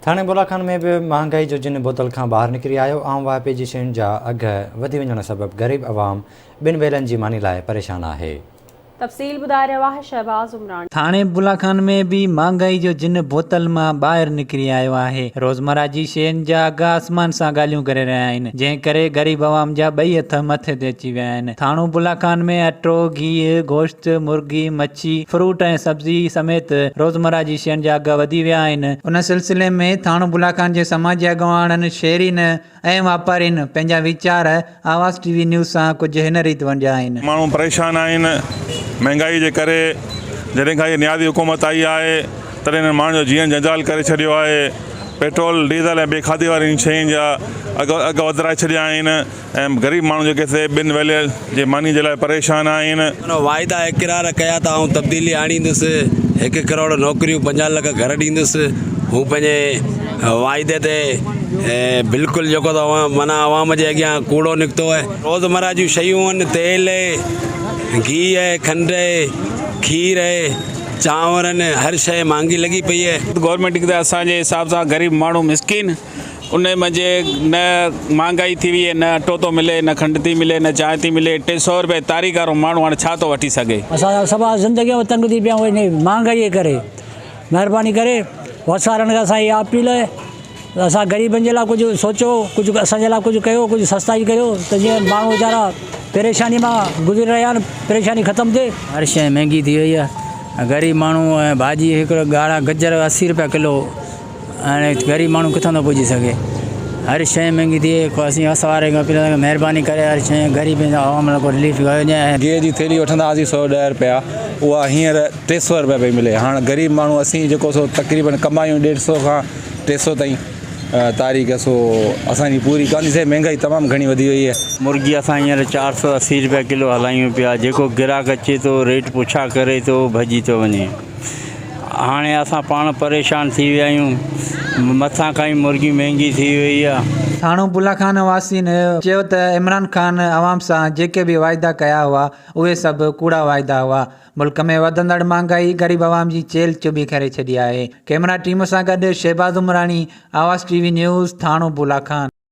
थाणे बुलाखान में भी महंगाई जो जिन बोतल का बाहर निकरी आयो। आम वाइपे जी शयुनि जा अघ वधी वञण सबब गरीब आवाम बिन वेलनि जी मानी लाइ परेशान आहे। तफ़सील ॿुधाए रहियो आहे शहबाज़ उमरान। थाणे बुलाखान में भी महंगाई जो जिन बोतल मां ॿाहिरि निकिरी आयो आहे। रोज़मर्रा जी शयुनि जा अघ आसमान सां ॻाल्हियूं करे रहिया आहिनि, जंहिं करे ग़रीब आवाम जा ॿई हथ मथे ते अची विया आहिनि। थाणो बुलाखान में अटो, घी, गोश्त, मुर्गी, मच्छी, फ्रूट ऐं सब्जी समेत रोज़मर्रा जी शयुनि जा अघ वधी विया आहिनि। उन सिलसिले में थाणो बुलाखान जे समाजी अॻवाननि, शहरीन ऐं वापारीनि पंहिंजा वीचार आवाज़ टीवी न्यूज़ सां कुझु हिन रीति वंडिया आहिनि। माण्हू परेशान आहिनि महंगाई जे करे। जॾहिं खां इहा नियादी हुकूमत आई आहे तॾहिं हिन माण्हुनि जो जीवन जंजाल करे छॾियो आहे। पेट्रोल, डीज़ल ऐं ॿिए खाधे वारी शयुनि जा अघ वधाए छॾिया आहिनि ऐं ग़रीब माण्हू जेके से ॿिन वेले जे मानी जे लाइ परेशान आहिनि। वाइदा इक़रार कया त आउं तब्दीली आणींदुसि, 1 करोड़ नौकरियूं, 50 लख घर ॾींदुसि। हू पंहिंजे वाइदे ते बिल्कुलु जेको त माना आवाम जे अॻियां कूड़ो निकितो आहे। रोज़मर्रा जूं शयूं आहिनि, तेल, घी है, खंड है, खीर है, चांवर है, हर शइ महांगी लगी पई है। गवर्नमेंट के असांजे हिसाब सां गरीब माण्हू मिसकिन उन मजे न महंगाई थी हुई है, न अटो तो मिले, न खंड थी मिले, न चांहि थी मिले। 300 रुपए तारीख़ वारो माण्हू हाणे छा थो वठी सघे। असां सभु ज़िंदगी में तंग थी पिया आहियूं महांगाई करे। महिरबानी करे वसारनि खां असां इहा अपील आहे, असां ग़रीबनि जे लाइ कुझु सोचो, कुझु असांजे लाइ कुझु कयो, कुझु सस्ताई कयो त जीअं माण्हू वीचारा परेशानी मां गुज़री रहिया आहिनि, परेशानी ख़तमु थिए। हर शइ महांगी थी वई आहे। ग़रीब माण्हू भाॼी हिकिड़ो ॻाढ़ा गजर 80 रुपया किलो, हाणे ग़रीब माण्हू किथां थो पुॼी सघे। हर शइ महांगी थी वई। असीं वारे खां अपील महिरबानी करे हर शइ ग़रीब आवाम लाइ को रिलीफ कयो वञे। गिह जी थैली वठंदा हुआसीं 110 रुपया, उहा हींअर 300 रुपया पई मिले। हाणे ग़रीब माण्हू असीं जेको सो तक़रीबन कमायूं 150 खां 300 ताईं तारीख़, सो असांजी पूरी कान्हे से। महंगाई तमामु घणी वधी वई आहे। मुर्गी असां हींअर 480 रुपया किलो हलायूं पिया। जेको गिराक अचे थो रेट पुछा करे थो भॼी थो वञे। हाणे असां पाण परेशान थी विया आहियूं। मथां खां ई मुर्गी महांगी थी वई आहे। थाणो बुलाखान वासियुनि चयो त इमरान ख़ान आवाम सां जेके बि वाइदा कया हुआ उहे सभु कूड़ा वाइदा हुआ। मुल्क में वधंदड़ महांगाई ग़रीब आवाम जी चेल चुभी करे छॾी आहे। कैमरा टीम सां गॾु शहबाज़ उमरानी, आवाज़ टीवी न्यूज़, थाणो बुलाखान।